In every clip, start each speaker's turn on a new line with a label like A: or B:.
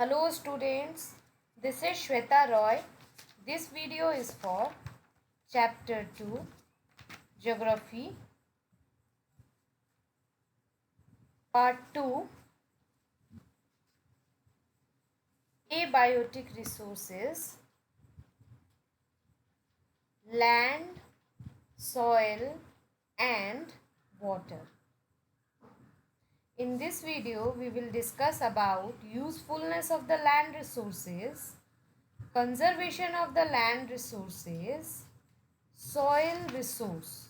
A: Hello students, this is Shweta Roy. This video is for chapter 2 Geography part 2 Abiotic resources, land, soil and water. In this video we will discuss about usefulness of the land resources, conservation of the land resources, soil resource.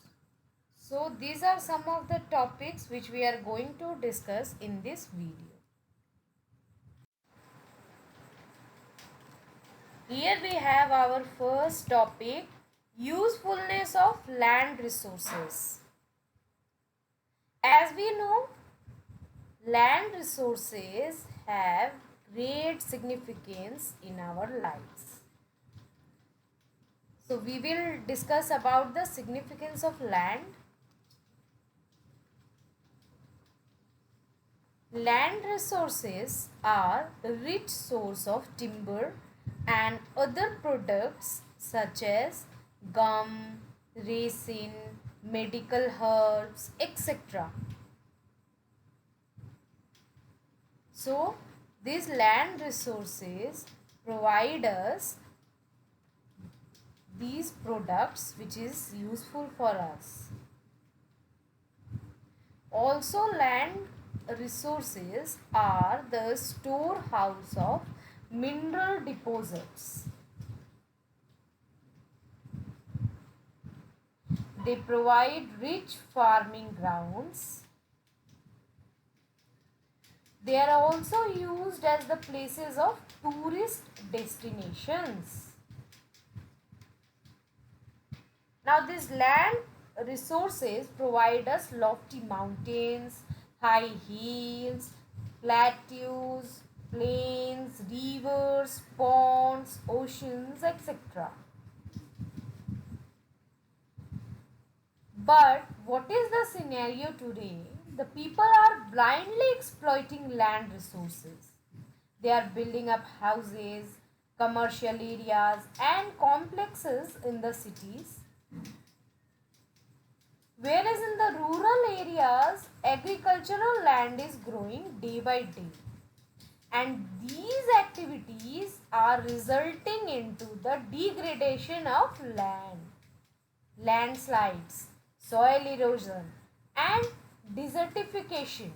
A: So these are some of the topics which we are going to discuss in this video. Here we have our first topic, usefulness of land resources. As we know, land resources have great significance in our lives. So we will discuss about the significance of land. Land resources are a rich source of timber and other products such as gum, resin, medical herbs, etc. So, these land resources provide us these products which is useful for us. Also, land resources are the storehouse of mineral deposits. They provide rich farming grounds. They are also used as the places of tourist destinations. Now, these land resources provide us lofty mountains, high hills, plateaus, plains, rivers, ponds, oceans, etc. But what is the scenario today? The people are blindly exploiting land resources. They are building up houses, commercial areas, and complexes in the cities. Whereas in the rural areas, agricultural land is growing day by day. And these activities are resulting into the degradation of land, landslides, soil erosion, and desertification.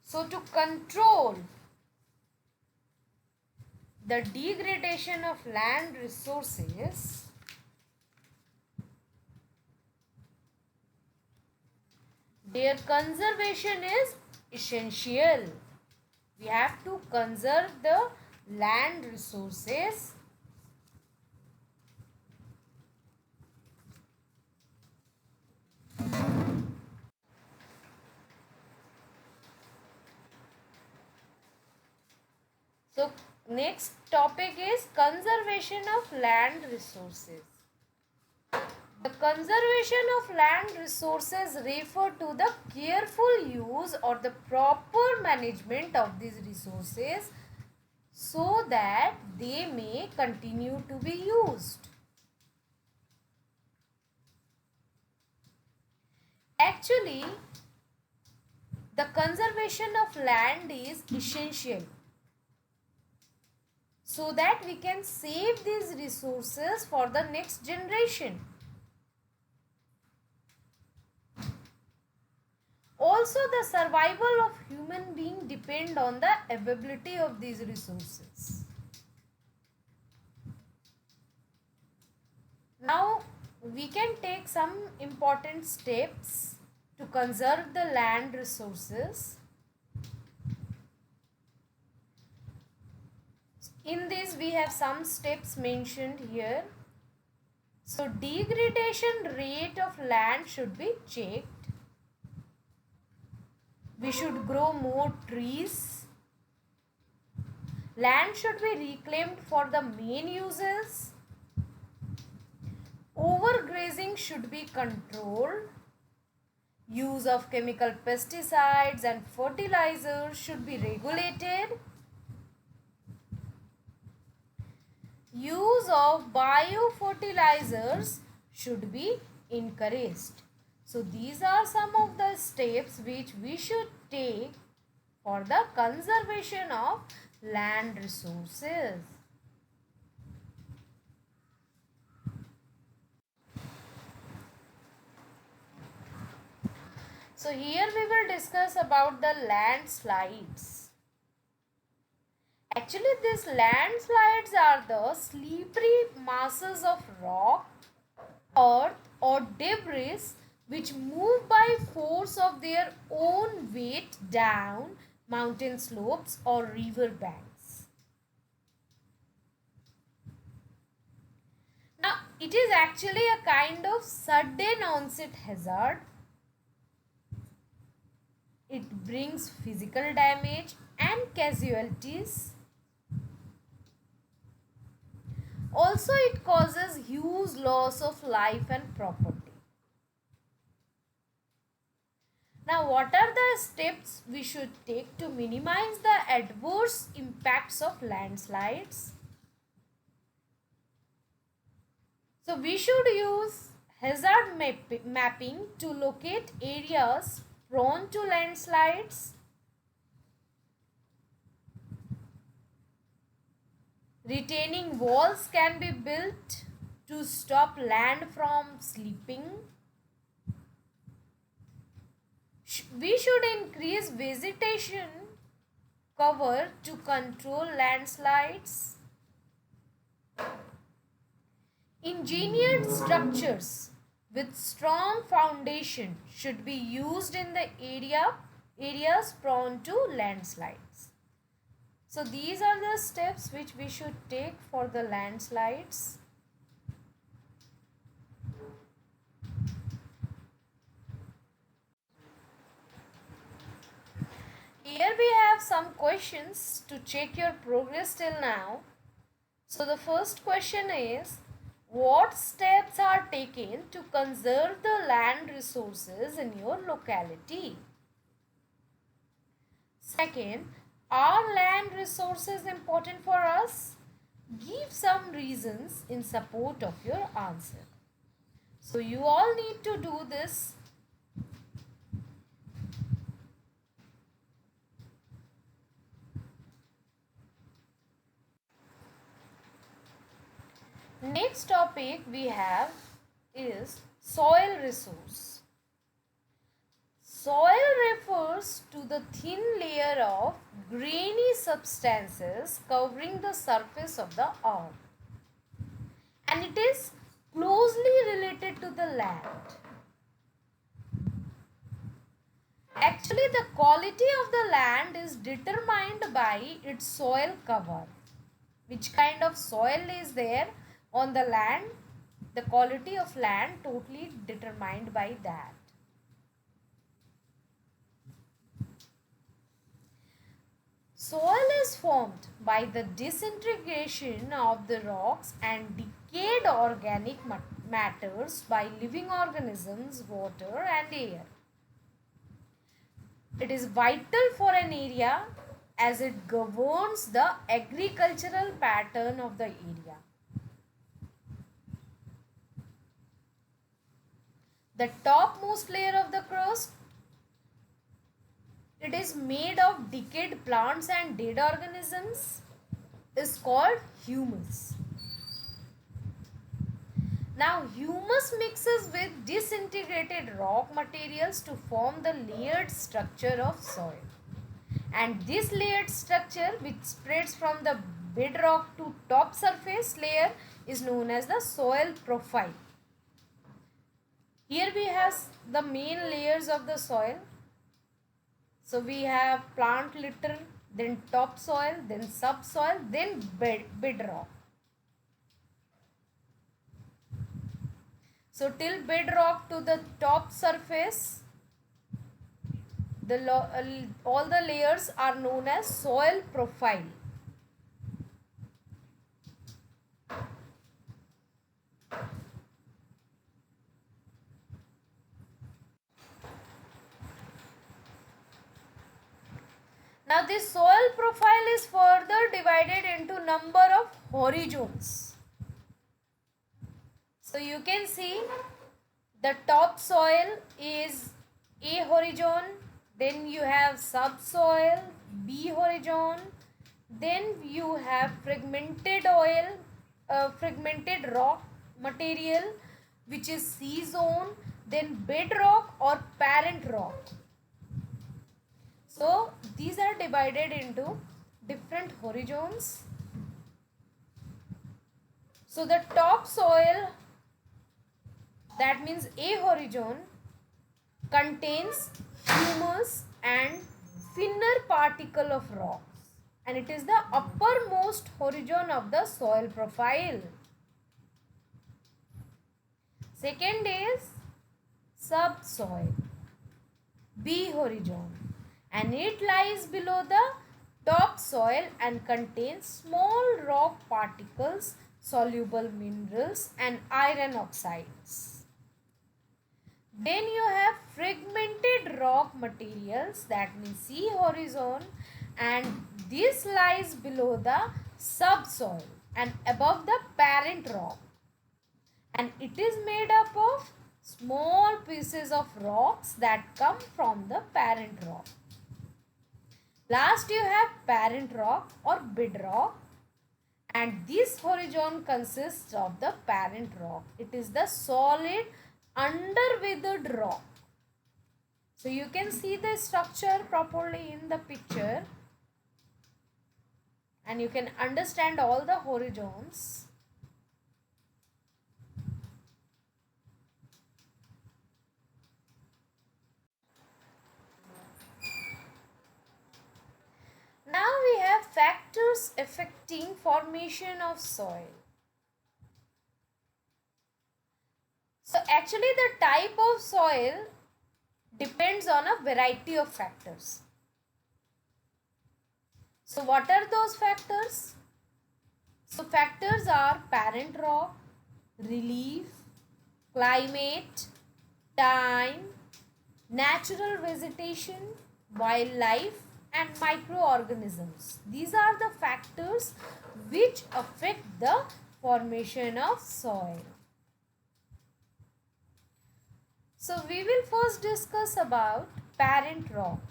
A: So, to control the degradation of land resources, their conservation is essential. We have to conserve the land resources. So, next topic is conservation of land resources. The conservation of land resources refer to the careful use or the proper management of these resources so that they may continue to be used. Actually, the conservation of land is essential so that we can save these resources for the next generation. Also, the survival of human being depend on the availability of these resources. Now, we can take some important steps to conserve the land resources. In this, we have some steps mentioned here. So, degradation rate of land should be checked. We should grow more trees. Land should be reclaimed for the main uses. Overgrazing should be controlled. Use of chemical pesticides and fertilizers should be regulated. Use of biofertilizers should be encouraged. So these are some of the steps which we should take for the conservation of land resources. So here we will discuss about the landslides. Actually, these landslides are the slippery masses of rock, earth or debris which move by force of their own weight down mountain slopes or river banks. Now, it is actually a kind of sudden onset hazard. It brings physical damage and casualties. Also, it causes huge loss of life and property. Now, what are the steps we should take to minimize the adverse impacts of landslides? So, we should use hazard mapping to locate areas prone to landslides. Retaining walls can be built to stop land from slipping. We should increase vegetation cover to control landslides. Engineered structures with strong foundation should be used in the areas prone to landslides. So these are the steps which we should take for the landslides. Here we have some questions to check your progress till now. So the first question is, what steps are taken to conserve the land resources in your locality? Second, are land resources important for us? Give some reasons in support of your answer. So you all need to do this. Next topic we have is soil resource. Soil refers to the thin layer of grainy substances covering the surface of the earth, and it is closely related to the land. Actually, the quality of the land is determined by its soil cover. Which kind of soil is there on the land? The quality of land totally determined by that. Soil is formed by the disintegration of the rocks and decayed organic matters by living organisms, water and air. It is vital for an area as it governs the agricultural pattern of the area. The topmost layer of the crust, it is made of decayed plants and dead organisms, is called humus. Now, humus mixes with disintegrated rock materials to form the layered structure of soil. And this layered structure, which spreads from the bedrock to top surface layer, is known as the soil profile. Here we have the main layers of the soil. So we have plant litter, then topsoil, then subsoil, then bedrock. So till bedrock to the top surface, all the layers are known as soil profile. Now this soil profile is further divided into number of horizons. So you can see the topsoil is A horizon, then you have subsoil B horizon, then you have fragmented rock material which is C zone, then bedrock or parent rock. So these are divided into different horizons. So the topsoil, that means A horizon, contains humus and thinner particle of rocks, and it is the uppermost horizon of the soil profile. Second is subsoil, B horizon, and it lies below the topsoil and contains small rock particles, soluble minerals and iron oxides. Then you have fragmented rock materials, that means C horizon, and this lies below the subsoil and above the parent rock, and it is made up of small pieces of rocks that come from the parent rock. Last you have parent rock or bedrock, and this horizon consists of the parent rock. It is the solid underweathered rock. So you can see the structure properly in the picture and you can understand all the horizons. Now we have factors affecting formation of soil. So actually the type of soil depends on a variety of factors. So what are those factors? So factors are parent rock, relief, climate, time, natural vegetation, wildlife and microorganisms. These are the factors which affect the formation of soil. So we will first discuss about parent rock,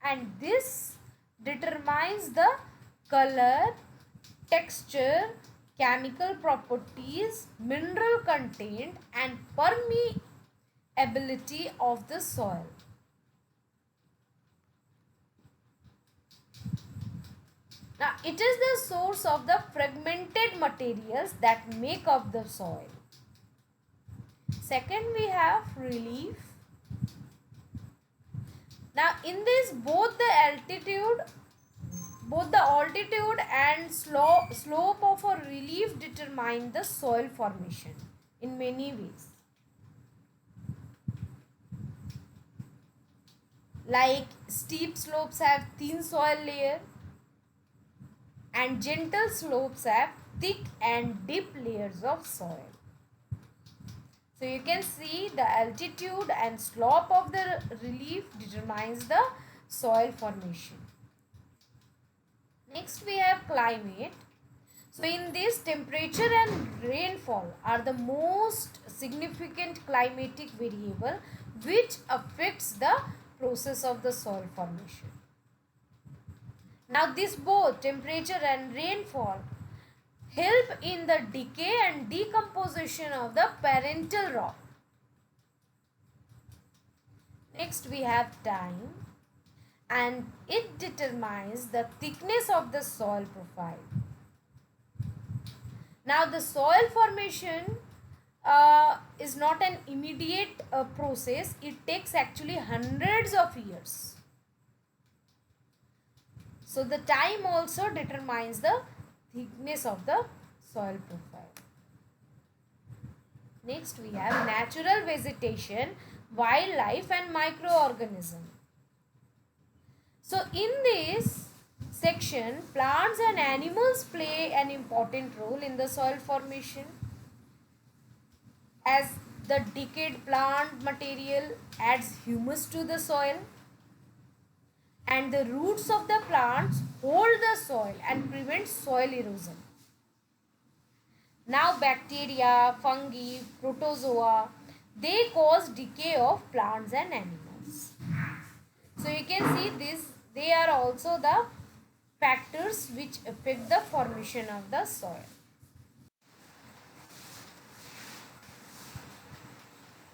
A: and this determines the color, texture, chemical properties, mineral content and permeability of the soil. Now it is the source of the fragmented materials that make up the soil. Second we have relief. Now in this both the altitude and slope of a relief determine the soil formation in many ways. Like steep slopes have thin soil layer and gentle slopes have thick and deep layers of soil. So you can see the altitude and slope of the relief determines the soil formation. Next we have climate. So in this, temperature and rainfall are the most significant climatic variable which affects the process of the soil formation. Now this both temperature and rainfall help in the decay and decomposition of the parental rock. Next we have time, and it determines the thickness of the soil profile. Now the soil formation is not an immediate process. It takes actually hundreds of years. So the time also determines the thickness of the soil profile. Next we have natural vegetation, wildlife and microorganism. So in this section, plants and animals play an important role in the soil formation, as the decayed plant material adds humus to the soil. and the roots of the plants hold the soil and prevent soil erosion. Now bacteria, fungi, protozoa, they cause decay of plants and animals. So you can see this, they are also the factors which affect the formation of the soil.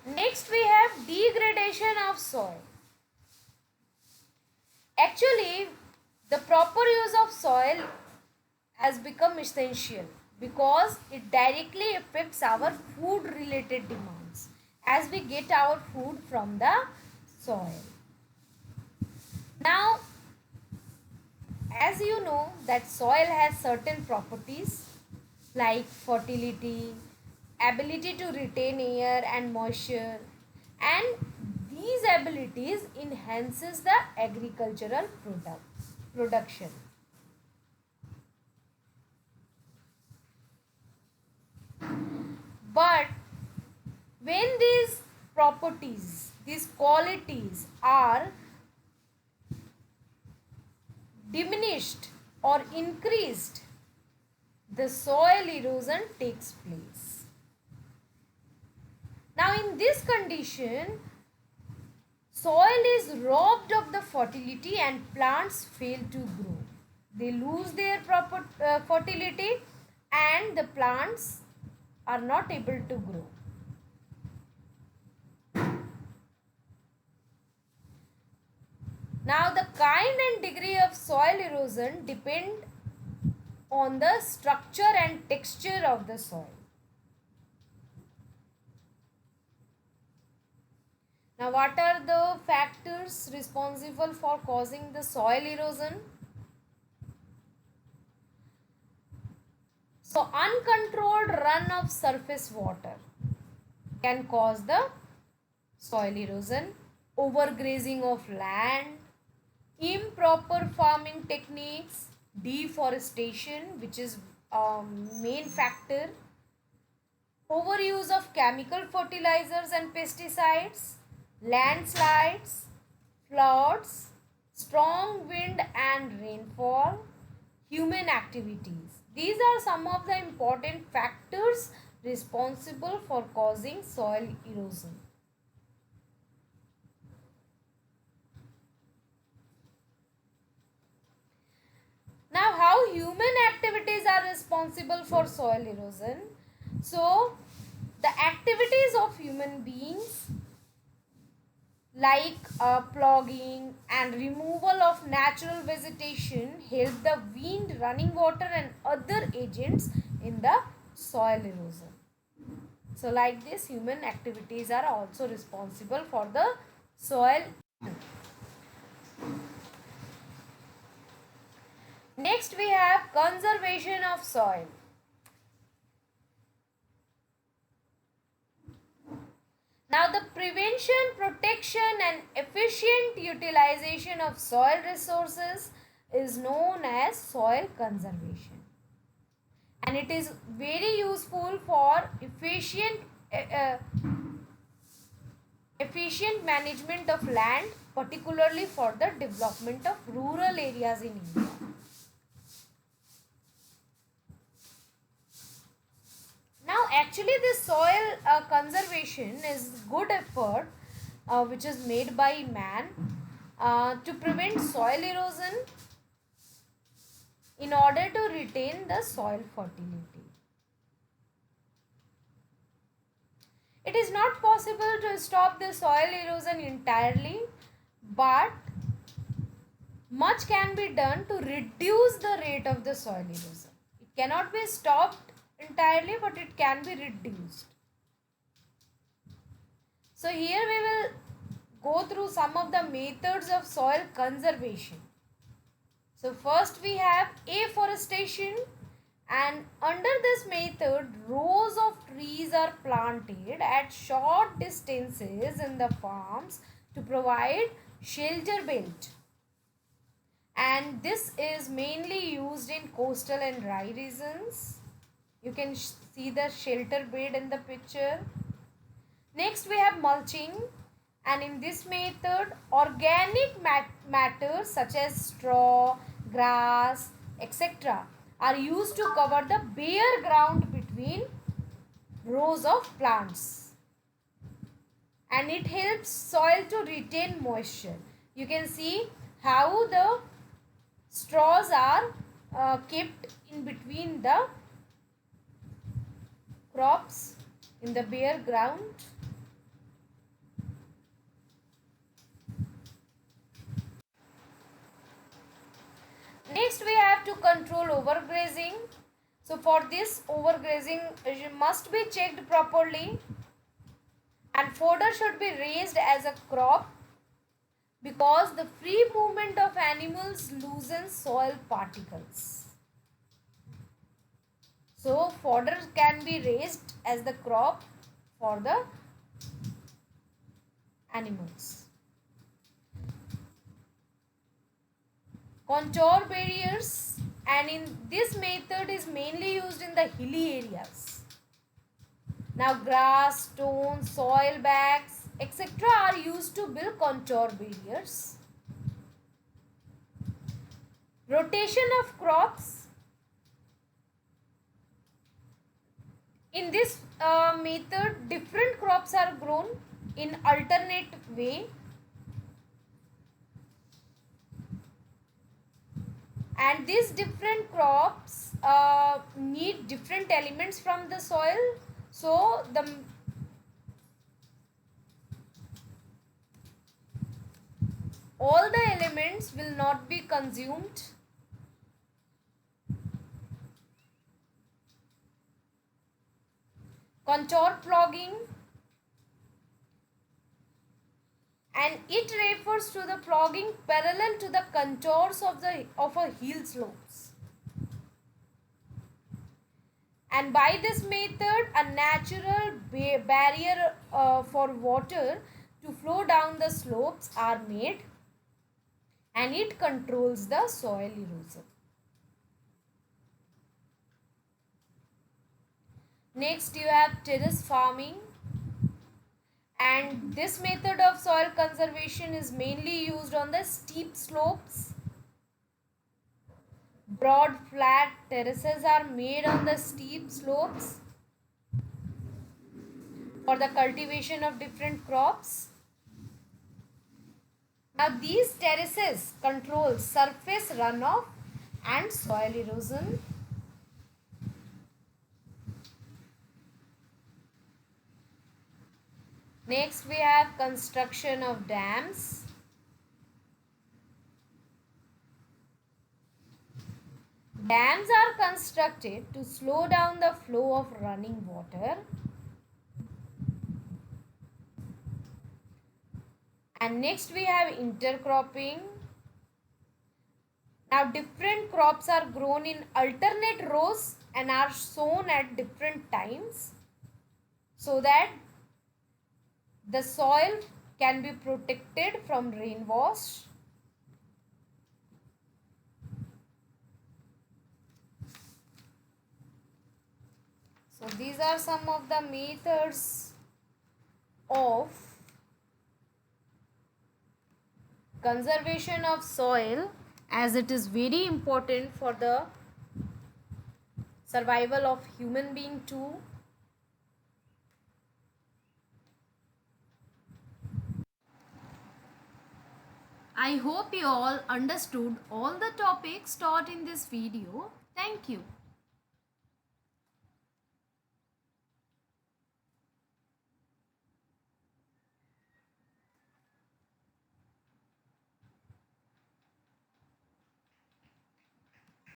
A: Next we have degradation of soil. Actually, the proper use of soil has become essential because it directly affects our food related demands as we get our food from the soil. Now, as you know that soil has certain properties like fertility, ability to retain air and moisture, and these abilities enhances the agricultural production. But when these properties, these qualities are diminished or increased, the soil erosion takes place. Now in this condition, soil is robbed of the fertility and plants fail to grow. They lose their proper fertility and the plants are not able to grow. Now the kind and degree of soil erosion depend on the structure and texture of the soil. Now what are the factors responsible for causing the soil erosion? So uncontrolled run of surface water can cause the soil erosion, overgrazing of land, improper farming techniques, deforestation, which is a main factor, overuse of chemical fertilizers and pesticides, landslides, floods, strong wind and rainfall, human activities. These are some of the important factors responsible for causing soil erosion. Now, how human activities are responsible for soil erosion? So, the activities of human beings like ploughing and removal of natural vegetation help the wind, running water and other agents in the soil erosion. So like this, human activities are also responsible for the soil. Next we have conservation of soil. Now the prevention, protection and efficient utilization of soil resources is known as soil conservation. And it is very useful for efficient management of land, particularly for the development of rural areas in India. Now actually this soil conservation is good effort which is made by man to prevent soil erosion in order to retain the soil fertility. It is not possible to stop the soil erosion entirely, but much can be done to reduce the rate of the soil erosion. It cannot be stopped entirely, but it can be reduced. So here we will go through some of the methods of soil conservation. So first we have afforestation, and under this method rows of trees are planted at short distances in the farms to provide shelter belt. And this is mainly used in coastal and dry regions. You can see the shelter bed in the picture. Next we have mulching. And in this method, organic matter such as straw, grass, etc. are used to cover the bare ground between rows of plants. And it helps soil to retain moisture. You can see how the straws are kept in between the crops in the bare ground. Next we have to control overgrazing. So for this, overgrazing must be checked properly, and fodder should be raised as a crop because the free movement of animals loosens soil particles. So fodder can be raised as the crop for the animals. Contour barriers, and in this method is mainly used in the hilly areas. Now grass, stones, soil bags, etc. are used to build contour barriers. Rotation of crops. In this method, different crops are grown in alternate way, and these different crops need different elements from the soil, so all the elements will not be consumed. Contour ploughing, and it refers to the ploughing parallel to the contours of a hill slopes. And by this method, a natural barrier for water to flow down the slopes are made, and it controls the soil erosion. Next you have terrace farming, and this method of soil conservation is mainly used on the steep slopes. Broad flat terraces are made on the steep slopes for the cultivation of different crops. Now these terraces control surface runoff and soil erosion. Next we have construction of dams. Dams are constructed to slow down the flow of running water. And next we have intercropping. Now different crops are grown in alternate rows and are sown at different times so that the soil can be protected from rain wash. So these are some of the methods of conservation of soil, as it is very important for the survival of human being too. I hope you all understood all the topics taught in this video. Thank you.